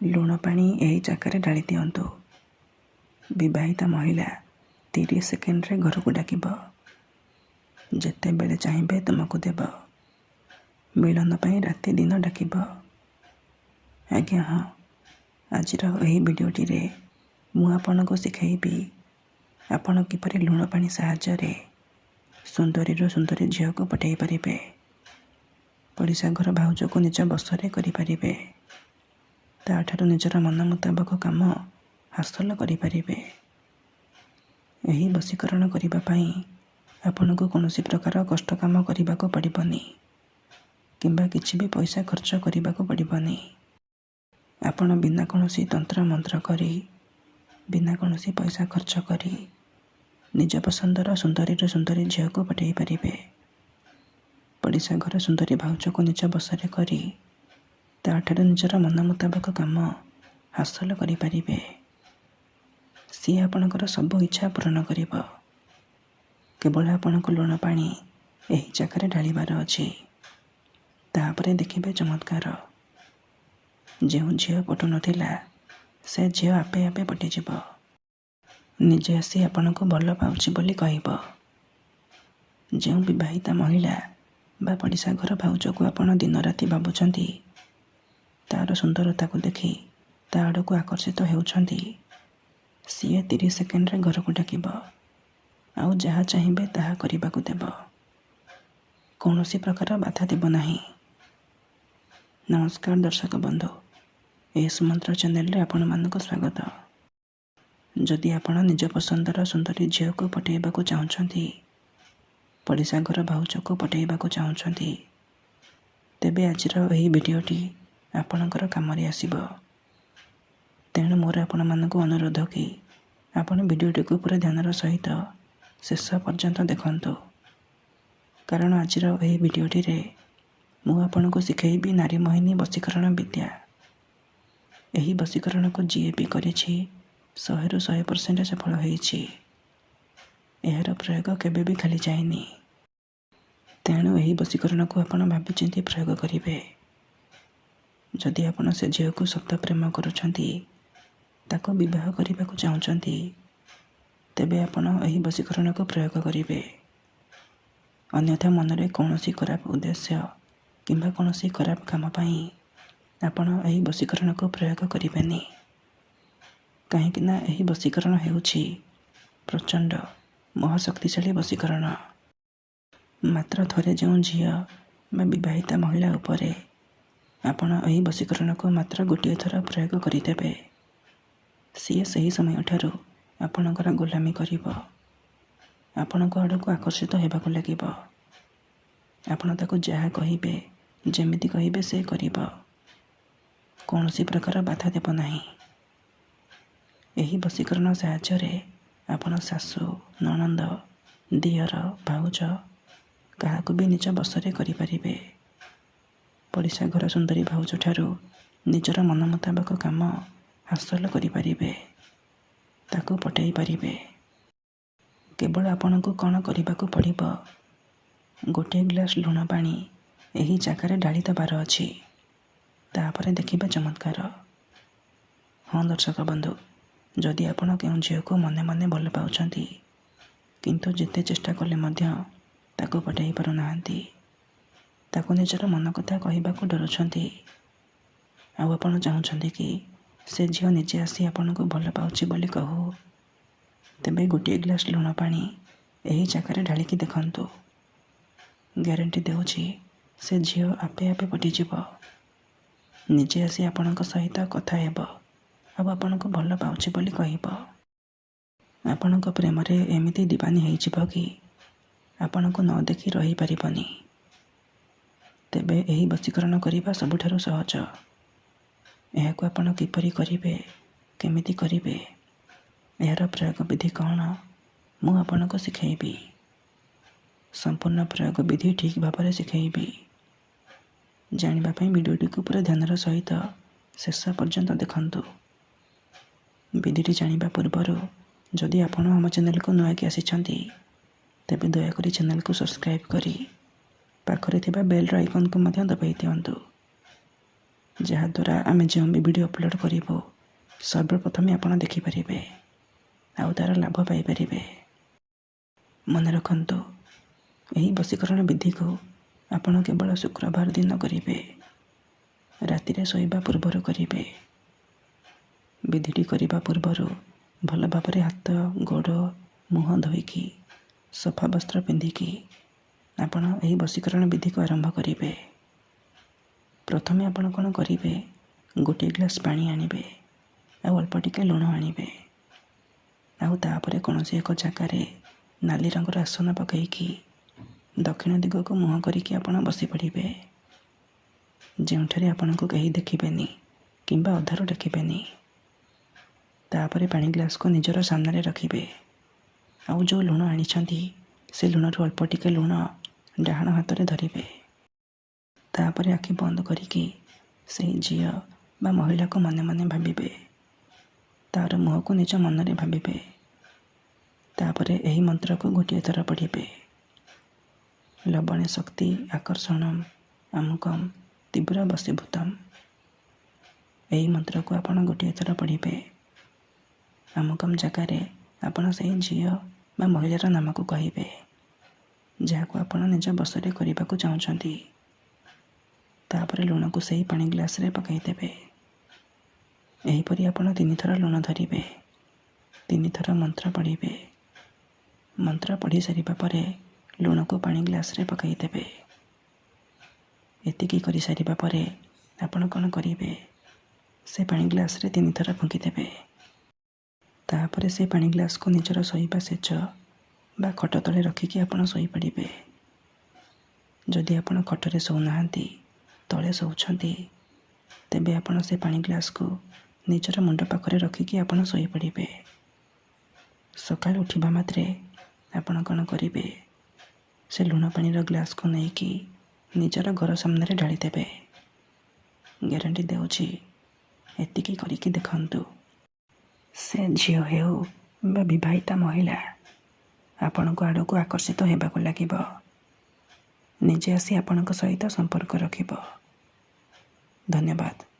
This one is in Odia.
ଲୁଣ ପାଣି ଏହି ଜାଗାରେ ଢାଳି ଦିଅନ୍ତୁ। ବିବାହିତା ମହିଳା 30 ସେକେଣ୍ଡରେ ଘରକୁ ଡାକିବ। ଯେତେବେଳେ ଚାହିଁବେ ତୁମକୁ ଦେବ। ମିଳନ ପାଇଁ ରାତି ଦିନ ଡାକିବ। ଆଜ୍ଞା ହଁ, ଆଜିର ଏହି ଭିଡ଼ିଓଟିରେ ମୁଁ ଆପଣଙ୍କୁ ଶିଖାଇବି ଆପଣ କିପରି ଲୁଣ ପାଣି ସାହାଯ୍ୟରେ ସୁନ୍ଦରୀରୁ ସୁନ୍ଦରୀ ଝିଅକୁ ପଠାଇ ପାରିବେ। ପଡ଼ିଶା ଘର ଭାଉଜକୁ ନିଜ ବଶରେ କରିପାରିବେ। ତା'ଠାରୁ ନିଜର ମନ ମୁତାବକ କାମ ହାସଲ କରିପାରିବେ। ଏହି ବଶୀକରଣ କରିବା ପାଇଁ ଆପଣଙ୍କୁ କୌଣସି ପ୍ରକାର କଷ୍ଟ କାମ କରିବାକୁ ପଡ଼ିବନି କିମ୍ବା କିଛି ବି ପଇସା ଖର୍ଚ୍ଚ କରିବାକୁ ପଡ଼ିବନି। ଆପଣ ବିନା କୌଣସି ତନ୍ତ୍ର ମନ୍ତ୍ର କରି, ବିନା କୌଣସି ପଇସା ଖର୍ଚ୍ଚ କରି ନିଜ ପସନ୍ଦର ସୁନ୍ଦରୀରୁ ସୁନ୍ଦରୀ ଝିଅକୁ ପଠାଇ ପାରିବେ। ପଡ଼ିଶା ଘର ସୁନ୍ଦରୀ ଭାଉଜକୁ ନିଜ ବଶରେ କରି ତା'ଠାରୁ ନିଜର ମନ ମୁତାବକ କାମ ହାସଲ କରିପାରିବେ। ସିଏ ଆପଣଙ୍କର ସବୁ ଇଚ୍ଛା ପୂରଣ କରିବ। କେବଳ ଆପଣଙ୍କୁ ଲୁଣ ପାଣି ଏହି ଜାଗାରେ ଢାଳିବାର ଅଛି। ତାପରେ ଦେଖିବେ ଚମତ୍କାର। ଯେଉଁ ଝିଅ ପଟୁନଥିଲା ସେ ଝିଅ ଆପେ ଆପେ ପଟିଯିବ। ନିଜେ ଆସି ଆପଣଙ୍କୁ ଭଲ ପାଉଛି ବୋଲି କହିବ। ଯେଉଁ ବିବାହିତା ମହିଳା ବା ପଡ଼ିଶା ଘର ଭାଉଜକୁ ଆପଣ ଦିନ ରାତି ଭାବୁଛନ୍ତି, ତା'ର ସୁନ୍ଦରତାକୁ ଦେଖି ତା' ଆଡ଼କୁ ଆକର୍ଷିତ ହେଉଛନ୍ତି, ସିଏ 30 ସେକେଣ୍ଡରେ ଘରକୁ ଡାକିବ। ଆଉ ଯାହା ଚାହିଁବେ ତାହା କରିବାକୁ ଦେବ। କୌଣସି ପ୍ରକାର ବାଧା ଦେବ ନାହିଁ। ନମସ୍କାର ଦର୍ଶକ ବନ୍ଧୁ, ଏ ସୁମନ୍ତ୍ର ଚ୍ୟାନେଲରେ ଆପଣମାନଙ୍କୁ ସ୍ୱାଗତ। ଯଦି ଆପଣ ନିଜ ପସନ୍ଦର ସୁନ୍ଦରୀ ଝିଅକୁ ପଠାଇବାକୁ ଚାହୁଁଛନ୍ତି, ପଡ଼ିଶା ଘର ଭାଉଜକୁ ପଠାଇବାକୁ ଚାହୁଁଛନ୍ତି, ତେବେ ଆଜିର ଏହି ଭିଡ଼ିଓଟି ଆପଣଙ୍କର କାମରେ ଆସିବ। ତେଣୁ ମୋର ଆପଣମାନଙ୍କୁ ଅନୁରୋଧ କି ଆପଣ ଭିଡ଼ିଓଟିକୁ ପୁରା ଧ୍ୟାନର ସହିତ ଶେଷ ପର୍ଯ୍ୟନ୍ତ ଦେଖନ୍ତୁ। କାରଣ ଆଜିର ଏହି ଭିଡ଼ିଓଟିରେ ମୁଁ ଆପଣଙ୍କୁ ଶିଖାଇବି ନାରୀ ମୋହିନୀ ବଶୀକରଣ ବିଦ୍ୟା। ଏହି ବଶୀକରଣକୁ ଯିଏ ବି କରିଛି 100ରୁ 100% ସଫଳ ହୋଇଛି। ଏହାର ପ୍ରୟୋଗ କେବେ ବି ଖାଲି ଯାଇନି। ତେଣୁ ଏହି ବଶୀକରଣକୁ ଆପଣ ଭାବିଚିନ୍ତି ପ୍ରୟୋଗ କରିବେ। ଯଦି ଆପଣ ସେ ଝିଅକୁ ସତ ପ୍ରେମ କରୁଛନ୍ତି, ତାକୁ ବିବାହ କରିବାକୁ ଚାହୁଁଛନ୍ତି, ତେବେ ଆପଣ ଏହି ବଶୀକରଣକୁ ପ୍ରୟୋଗ କରିବେ। ଅନ୍ୟଥା ମନରେ କୌଣସି ଖରାପ ଉଦ୍ଦେଶ୍ୟ କିମ୍ବା କୌଣସି ଖରାପ କାମ ପାଇଁ ଆପଣ ଏହି ବଶୀକରଣକୁ ପ୍ରୟୋଗ କରିବେନି। କାହିଁକିନା ଏହି ବଶୀକରଣ ହେଉଛି ପ୍ରଚଣ୍ଡ ମହାଶକ୍ତିଶାଳୀ ବଶୀକରଣ। ମାତ୍ର ଥରେ ଯେଉଁ ଝିଅ ବା ବିବାହିତା ମହିଳା ଉପରେ ଆପଣ ଏହି ବଶୀକରଣକୁ ମାତ୍ର ଗୋଟିଏ ଥର ପ୍ରୟୋଗ କରିଦେବେ, ସିଏ ସେହି ସମୟଠାରୁ ଆପଣଙ୍କର ଗୋଲାମୀ କରିବ। ଆପଣଙ୍କ ଆଡ଼କୁ ଆକର୍ଷିତ ହେବାକୁ ଲାଗିବ। ଆପଣ ତାକୁ ଯାହା କହିବେ, ଯେମିତି କହିବେ ସେ କରିବ। କୌଣସି ପ୍ରକାର ବାଧା ଦେବ ନାହିଁ। ଏହି ବଶୀକରଣ ସାହାଯ୍ୟରେ ଆପଣ ଶାଶୁ, ନଣନ୍ଦ, ଦିଅର, ଭାଉଜ କାହାକୁ ବି ନିଜ ବଶରେ କରିପାରିବେ। ପଡ଼ିଶା ଘର ସୁନ୍ଦରୀ ଭାଉଜଠାରୁ ନିଜର ମନ ମୁତାବକ କାମ ହାସଲ କରିପାରିବେ। ତାକୁ ପଠାଇ ପାରିବେ। କେବଳ ଆପଣଙ୍କୁ କ'ଣ କରିବାକୁ ପଡ଼ିବ, ଗୋଟିଏ ଗ୍ଲାସ୍ ଲୁଣ ପାଣି ଏହି ଜାଗାରେ ଢାଳି ଦେବାର ଅଛି। ତାପରେ ଦେଖିବେ ଚମତ୍କାର। ହଁ ଦର୍ଶକ ବନ୍ଧୁ, ଯଦି ଆପଣ କେଉଁ ଝିଅକୁ ମନେ ମନେ ଭଲ ପାଉଛନ୍ତି, କିନ୍ତୁ ଯେତେ ଚେଷ୍ଟା କଲେ ମଧ୍ୟ ତାକୁ ପଠାଇ ପାରୁନାହାନ୍ତି, ତାକୁ ନିଜର ମନ କଥା କହିବାକୁ ଡରୁଛନ୍ତି, ଆଉ ଆପଣ ଚାହୁଁଛନ୍ତି କି ସେ ଝିଅ ନିଜେ ଆସି ଆପଣଙ୍କୁ ଭଲ ପାଉଛି ବୋଲି କହୁ, ତେବେ ଗୋଟିଏ ଗ୍ଲାସ୍ ଲୁଣ ପାଣି ଏହି ଜାଗାରେ ଢାଳିକି ଦେଖନ୍ତୁ। ଗ୍ୟାରେଣ୍ଟି ଦେଉଛି ସେ ଝିଅ ଆପେ ଆପେ ପଟିଯିବ। ନିଜେ ଆସି ଆପଣଙ୍କ ସହିତ କଥା ହେବ ଆଉ ଆପଣଙ୍କୁ ଭଲ ପାଉଛି ବୋଲି କହିବ। ଆପଣଙ୍କ ପ୍ରେମରେ ଏମିତି ଦିବାନୀ ହେଇଯିବ କି ଆପଣଙ୍କୁ ନ ଦେଖି ରହିପାରିବନି। ତେବେ ଏହି ବଶୀକରଣ କରିବା ସବୁଠାରୁ ସହଜ। ଏହାକୁ ଆପଣ କିପରି କରିବେ, କେମିତି କରିବେ, ଏହାର ପ୍ରୟୋଗ ବିଧି କ'ଣ, ମୁଁ ଆପଣଙ୍କୁ ଶିଖାଇବି। ସମ୍ପୂର୍ଣ୍ଣ ପ୍ରୟୋଗ ବିଧି ଠିକ୍ ଭାବରେ ଶିଖାଇବି। ଜାଣିବା ପାଇଁ ଭିଡ଼ିଓଟିକୁ ପୁରା ଧ୍ୟାନର ସହିତ ଶେଷ ପର୍ଯ୍ୟନ୍ତ ଦେଖନ୍ତୁ। ବିଧିଟି ଜାଣିବା ପୂର୍ବରୁ ଯଦି ଆପଣ ଆମ ଚ୍ୟାନେଲକୁ ନୂଆକି ଆସିଛନ୍ତି, ତେବେ ଦୟାକରି ଚ୍ୟାନେଲକୁ ସବସ୍କ୍ରାଇବ୍ କରି ପାଖରେ ଥିବା ବେଲ୍ର ଆଇକନ୍କୁ ମଧ୍ୟ ଦବାଇ ଦିଅନ୍ତୁ। ଯାହାଦ୍ୱାରା ଆମେ ଯେଉଁ ବି ଭିଡ଼ିଓ ଅପଲୋଡ଼ କରିବୁ ସର୍ବପ୍ରଥମେ ଆପଣ ଦେଖିପାରିବେ ଆଉ ତା'ର ଲାଭ ପାଇପାରିବେ। ମନେ ରଖନ୍ତୁ, ଏହି ବଶୀକରଣ ବିଧିକୁ ଆପଣ କେବଳ ଶୁକ୍ରବାର ଦିନ କରିବେ। ରାତିରେ ଶୋଇବା ପୂର୍ବରୁ କରିବେ। ବିଧିଟି କରିବା ପୂର୍ବରୁ ଭଲ ଭାବରେ ହାତ, ଗୋଡ଼, ମୁହଁ ଧୋଇକି ସଫା ବସ୍ତ୍ର ପିନ୍ଧିକି ଆପଣ ଏହି ବଶୀକରଣ ବିଧିକୁ ଆରମ୍ଭ କରିବେ। ପ୍ରଥମେ ଆପଣ କ'ଣ କରିବେ, ଗୋଟିଏ ଗ୍ଲାସ୍ ପାଣି ଆଣିବେ ଆଉ ଅଳ୍ପ ଟିକେ ଲୁଣ ଆଣିବେ। ଆଉ ତାପରେ କୌଣସି ଏକ ଜାଗାରେ ନାଲି ରଙ୍ଗର ଆସନ ପକାଇକି ଦକ୍ଷିଣ ଦିଗକୁ ମୁହଁ କରିକି ଆପଣ ବସି ପଡ଼ିବେ, ଯେଉଁଠାରେ ଆପଣଙ୍କୁ କେହି ଦେଖିବେନି କିମ୍ବା ଅଧାରୁ ଦେଖିବେନି। ତାପରେ ପାଣି ଗ୍ଲାସ୍କୁ ନିଜର ସାମ୍ନାରେ ରଖିବେ ଆଉ ଯେଉଁ ଲୁଣ ଆଣିଛନ୍ତି ସେ ଲୁଣରୁ ଅଳ୍ପ ଟିକେ ଲୁଣ ଡାହାଣ ହାତରେ ଧରିବେ। ତାପରେ ଆଖି ବନ୍ଦ କରିକି ସେହି ଝିଅ ବା ମହିଳାକୁ ମନେ ମନେ ଭାବିବେ। ତା'ର ମୁହଁକୁ ନିଜ ମନରେ ଭାବିବେ। ତାପରେ ଏହି ମନ୍ତ୍ରକୁ ଗୋଟିଏ ଥର ପଢ଼ିବେ। ଲବଣେ ଶକ୍ତି ଆକର୍ଷଣମ୍ ଆମୁକମ୍ ତୀବ୍ର ବଶୀଭୂତମ୍। ଏହି ମନ୍ତ୍ରକୁ ଆପଣ ଗୋଟିଏ ଥର ପଢ଼ିବେ। ଆମୁକମ୍ ଜାଗାରେ ଆପଣ ସେହି ଝିଅ ବା ମହିଳାର ନାମକୁ କହିବେ, ଯାହାକୁ ଆପଣ ନିଜ ବଶରେ କରିବାକୁ ଚାହୁଁଛନ୍ତି। ତାପରେ ଲୁଣକୁ ସେହି ପାଣି ଗ୍ଲାସ୍ରେ ପକାଇଦେବେ। ଏହିପରି ଆପଣ 3 ଥର ଲୁଣ ଧରିବେ, 3 ଥର ମନ୍ତ୍ର ପଢ଼ିବେ। ମନ୍ତ୍ର ପଢ଼ି ସାରିବା ପରେ ଲୁଣକୁ ପାଣି ଗ୍ଲାସ୍ରେ ପକାଇଦେବେ। ଏତିକି କରିସାରିବା ପରେ ଆପଣ କ'ଣ କରିବେ, ସେ ପାଣି ଗ୍ଲାସ୍ରେ 3 ଥର ଫୁଙ୍କିଦେବେ। ତାପରେ ସେ ପାଣି ଗ୍ଲାସ୍କୁ ନିଜର ଶୋଇବା ଶେଯ ବା ଖଟ ତଳେ ରଖିକି ଆପଣ ଶୋଇପଡ଼ିବେ। ଯଦି ଆପଣ ଖଟରେ ଶୋଉନାହାନ୍ତି, ତଳେ ଶୋଉଛନ୍ତି, ତେବେ ଆପଣ ସେ ପାଣି ଗ୍ଲାସ୍କୁ ନିଜର ମୁଣ୍ଡ ପାଖରେ ରଖିକି ଆପଣ ଶୋଇପଡ଼ିବେ। ସକାଳୁ ଉଠିବା ମାତ୍ରେ ଆପଣ କ'ଣ କରିବେ, ସେ ଲୁଣ ପାଣିର ଗ୍ଲାସ୍କୁ ନେଇକି ନିଜର ଘର ସାମ୍ନାରେ ଢାଳିଦେବେ। ଗ୍ୟାରେଣ୍ଟି ଦେଉଛି, ଏତିକି କରିକି ଦେଖନ୍ତୁ, ସେ ଝିଅ ହେଉ ବା ବିବାହିତା ମହିଳା ଆପଣଙ୍କ ଆଡ଼କୁ ଆକର୍ଷିତ ହେବାକୁ ଲାଗିବ। ନିଜେ ଆସି ଆପଣଙ୍କ ସହିତ ସମ୍ପର୍କ ରଖିବ। ଧନ୍ୟବାଦ।